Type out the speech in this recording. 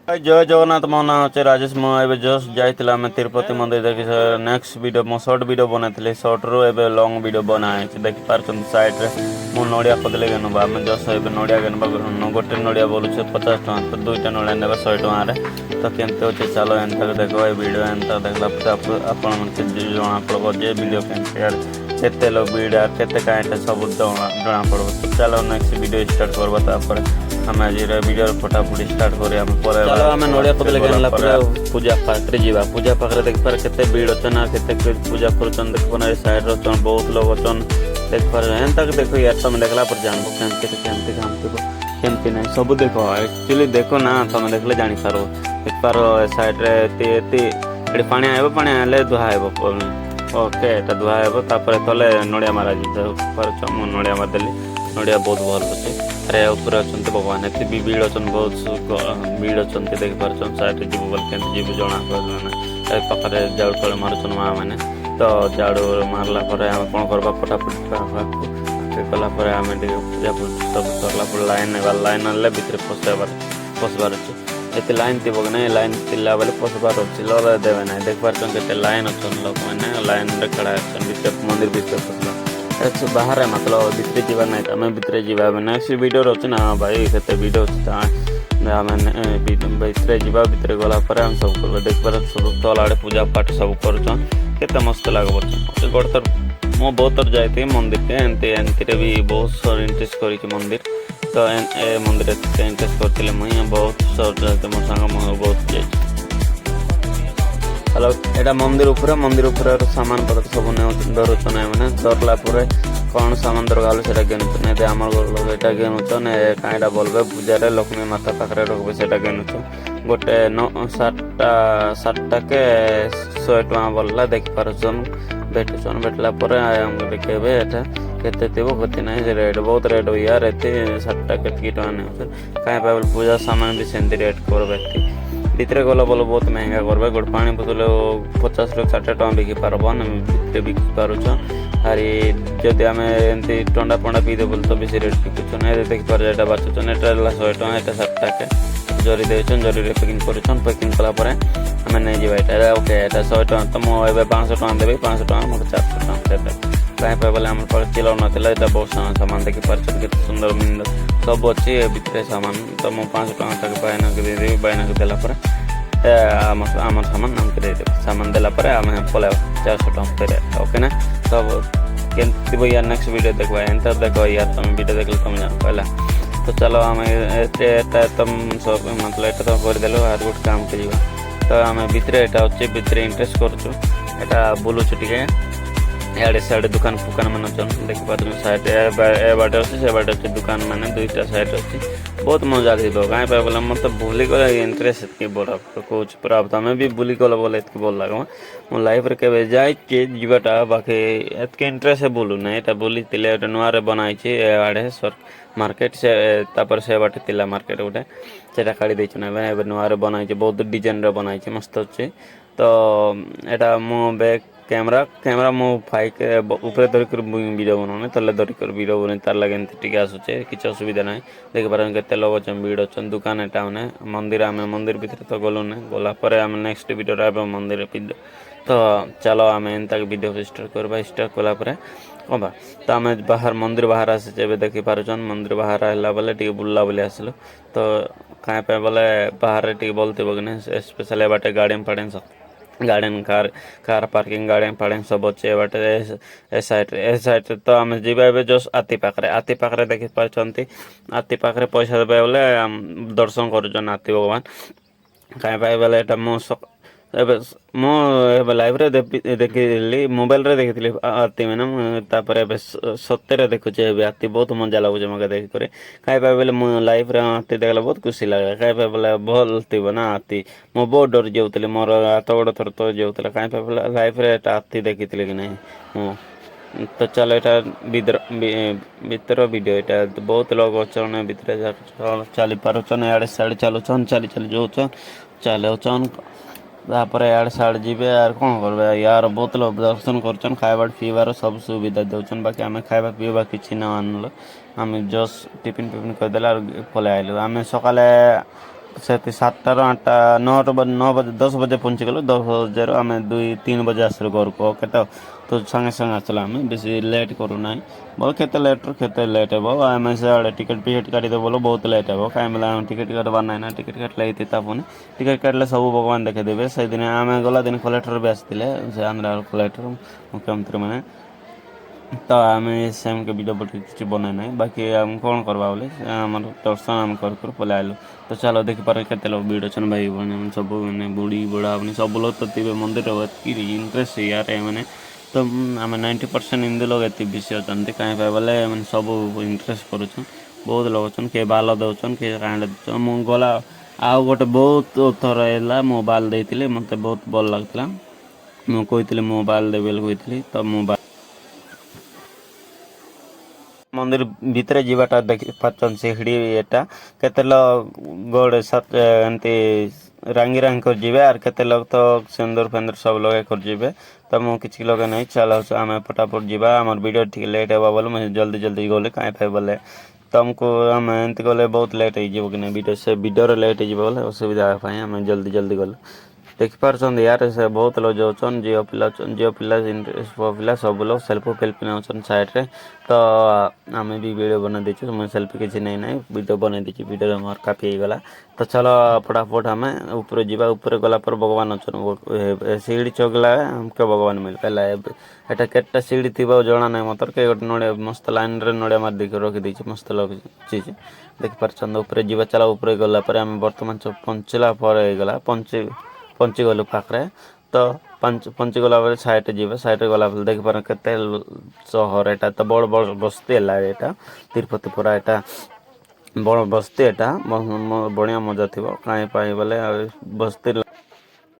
जय जगन्नाथ मो ना होचे राजेश मो एबे जस्ट जाइतिला मैं तिरुपति मंदिर देखि नेक्स्ट वीडियो मो शॉर्ट वीडियो बनाइतिले शॉर्ट रो एबे लॉन्ग वीडियो बनाए छै देखि पारछन साइड रे मो नोडिया कदले गनो बा मैं जस्ट एबे नोडिया गनो बा गोटे नोडिया बोलु छै 50 टका तो दुईटा नोडिया नेबा 100 टका रे तो केनते होचे चलो एंता देखो ए वीडियो एंता देखला पर आपण मन के जणा पड़बो जे वीडियो केनते यार केते लोग वीडियो केते काइटा सब जणा पड़बो तो चलो नेक्स्ट वीडियो स्टार्ट करबा तापर हम आज वीडियो फटाफट स्टार्ट करिया हम पर चलो हम नोडिया कदले गनला पर पूजा पाखरे जीवा पूजा पाखरे देख पर केते भीड़ अछन केते पूजा करछन देख पर साइड रछन बहुत लोग अछन देख पर एन तक देखो यार तुम देखला पर जानबो केनते काम को केनते नहीं सब देखो एक्चुअली देखो ना तुम देखले जानि पारो देख पारो साइड रे ते एडी पानी आइबो पानी आले दुहा आइबो ओके एटा दुहा आइबो तापर तले नोडिया मारा जी पर चम नोडिया मार देली नोडिया बहुत भल होचे अरे ऊपर अछंते भगवान एते भी भीड़ अछन बहुत भीड़ अछंते देख पारछन साइड जीव बोल केन जीव जणा करना ए पकरे जाड़ तळे मारछन मा माने तो जाड़ मारला परे हम कोन करबा फटाफट के कला परे हम पूजा सब करला पर लाइन ले भीतर पसबार अछि एते लाइन ती बगने लाइन तिल्ला वाले पसबार अछि लरे देवे नै देख पारछन केते लाइन अछन लोग माने लाइन रे खड़ा अछन भीतर मंदिर भीतर पसला अच्छा बाहर है मतलब भीतर जीवा नहीं हमें भीतर जीवा नेक्स्ट वीडियो रोचे ना भाई केते वीडियो मैंने भीतर जीवा भीतर गला पर हम सब कर देख पर सब तल आड़े पूजा पाठ सब करछन केते मस्त लागबो गोड़ तर मो बहुत तर जायते मंदिर के एंते एंते भी बहुत सर इंटरेस्ट करी के मंदिर तो ए मंदिर के इंटरेस्ट करतिले मैं बहुत सर जाते मो संग मो बहुत जाय हेलो एटा मंदिर ऊपर सामान पत्र सब धरुच मैंने धरला कौन सामान दरकार से गेनुच नहीं आम लोग यहाँ गेनुच कईटा बोलबे पूजा लक्ष्मी माता पाखे रखबे से गेनुच गोटे 7टा के 100 टका बोलला देख पारछन बेटुचन बेटला देखेबे एटा केते थी कति ना रेट बहुत रेट यार एते 7टा के टका नहीं कहीं पाइबल पूजा सामान भी सेमती रेट करबे भीतर गला बोलो बहुत महंगा करबे गोटे पानी बोतल 50 ରୁ 60 टका बिकी पारबो ना भीतर बिकी पारुछ अरे जदि आम एमती टंडा पंडा पी दे तो बेसी रेट बिकुछन देख पार एटा बाचुछन एटा 100 टका एटा 7टा के जरी देछन जरी रे पैकिंग करूछन पैकिंग कला परे हमें नहीं जीवा एटा ओके एटा 100 टका तो मो एबे 500 टका देबे 500 टका मो 400 टका देबे कहीं पे बोले हम पर चिलो नथिला एटा बहुत सामान देखि पारछन के सुंदर मिंद सब अच्छी भीतर सामान तो मो 500 टका तक बायना के दे बायना के देला पर आम सामान हमके दे सामान देला पर आम पले 400 टका पे ओके ना सब केंती भैया नेक्स्ट वीडियो देखबा एंतर देखो यार तुम वीडियो देखल तुम जान पहला तो चलो आम एटा तुम सब मतलब एटा तो कर देलो आर गुड काम के जीवा तो आम भीतर एटा अच्छे भीतर इंटरेस्ट करछु एटा बोलुछु टिके याडे साइड दुकान फुकान मन अछन देखि पाछन साइड ए बाटे अछि से बाटे अछि दुकान माने दुईटा साइड अछि बहुत मजा थी लोग काहे पे बोला मतलब भूली गला इंटरेस्ट के बोला कोच प्राप्त हमें भी भूली गला बोले इतके बोल लागो मो लाइफ रे केबे जाय के जीवाटा बाकी एतके इंटरेस्ट है बोलू नै एटा बोली तिले एटा नुआरे बनाई छी ए आडे सर मार्केट से तापर से बाटे तिला मार्केट उठे सेटा काढी दै छी ना ए नुआरे बनाई छी बहुत डिजाइन रे बनाई छी मस्त अछि तो एटा मो बैक कैमरा मो फाइक ऊपर धरिक वीडियो बनाने तले धरिक वीडियो बने तार लगे टिके आसुचे किछ असुविधा नहीं देख पारन केते लोग अछन भीड़ अछन दुकान एटा ने मंदिर आमे मंदिर भीतर तो गलो ने गोला परे आमे नेक्स्ट वीडियो आबे मंदिर तो चलो आमे एंता वीडियो स्टार्ट करबा स्टार्ट कला परे कोबा तो आमे बाहर मंदिर बाहर आसे जेबे देखि पारछन मंदिर बाहर आला बेले टिके बुल्ला बोले आसलो तो काहे पे बोले बाहर टिके बोलते बगने स्पेशल बाटे गार्डन पड़ेन सब garden car parking garden parking सब अच्छे बाटे ए साइड तो आम जीवा जो आती पाखरे देखि पारछंती आती पाखरे पैसा देबे बोले दर्शन करूछन आती भगवान काहे पाए बोले एटा मो मो लाइव रे देखिली मोबाइल रे देखिली आती मैंने तापर एबे सत्य देखुचे एबे आती बहुत मजा लागुचे मके देख करे काहे पाए बोले मो लाइव रे आती देखला बहुत खुशी लागे काहे पाए बोले भल थिबो ना आती मो बहुत डर जेउतले मोर हाथ गोड़ थर तो जेउतले काहे पाए बोले लाइव रे एटा आती देखितले कि नहीं तो चलो एटा भीतर वीडियो एटा बहुत लोग अछन भीतर चली पारुछन याडे साइड चलुछन चली जोछन चलुछन तापर यार साइड जीवे यार कौन करबे यार बहुत लोग दर्शन करछन खाइबा पीबार सब सुविधा देउछन बाकी हमें खाइबा पीबा किछि ना आनलो हमें जस्ट टिफिन कर देला और पले आइलो हमें सकाले से 7टाରୁ 8ଟା 9 बजे 10 बजे पहुँची गलु 10 बजे आम 2-3 बजे आसलु घर को केते तो संगे संगे आसला आम बेसी लेट करू ना बोल केते लेट हे आम से टिकट पिकेट काटी दे बोलो बहुत लेट हे कहीं बोला टिकट काटबार ना ना टिकट काटले तापुनी टिकट काटले सब भगवान देखेदेवे से दिन आम गला दिन कलेक्टर भी आसते से आंध्र कलेक्टर मुख्यमंत्री मैंने तो आम सेम के वीडियो बट किसी बना ना बाकी आम कौन करवा बोले आम दर्शन आम कर पलि आलु तो चलो देखिपारे केते लोग भिड़ अच्छे भाई बहन सब मैंने बुढ़ी बुढ़ा सब लोग तो थे मंदिर इंटरेस्ट यार मैंने तो आम 90% हिंदू लोग ये बेसी अच्छा कहीं बोले मैंने सब इंटरेस्ट कर बहुत लोग अच्छे किए बाल दौन किए कांड दौन गला आउ गोटे बहुत थर है मो बाल देती मत बहुत भल लगता मुझे मो बाल देवी कही तो मो मंदिर भितर जीवाटा देखी पाचन सीढ़ी एटा केते लोग गोड़ सत एंती रांगी रांगी कर जीवे आर केते लोग तो सिंदूर फेंदूर सब लगे कर जीवे तो मु किछि लगे नहीं चलो आम फटाफट जीवा आमर वीडियो ठीक लेट हेबा बोले मुझे जल्दी जल्दी गले कहीं पे बोले तुमको आम एमती गले बहुत लेट हो कि वीडियो से वीडियो लेट हो असुविधा आम जल्दी जल्दी गले देखिपार यार से बहुत लोग जो झील पिला पिला सब लोग सेल्फी फेल्फी नौ साइड रे तो आम भी वीडियो बना देचु मुझे सेल्फी किसी नहीं ना वीडियो बना देची वीडियो मोर काफी हो गला तो चलो फटाफट आम ऊपर जावा ऊपर गला पर भगवान अच्छा सीढ़ी चगला हमके भगवान मिल पाला एटा केटा सीढ़ी थी जना ना मत के गोटे नड़िया मस्त लाइन रे नड़िया मार देखिए रखी मस्त लगे देखिपार ऊपर जावा चला ऊपर गला आम बर्तमान पहुँचला गला पंची गलु पाखे तो पंची गला साइड जी साइड गला देखिपार केते सहर एटा तो बड़ बड़ बस्ती है एटा तिरुपतिपुरा एटा बड़ बस्ती एटा बढ़िया मजा थी कहीं बोले बस्ती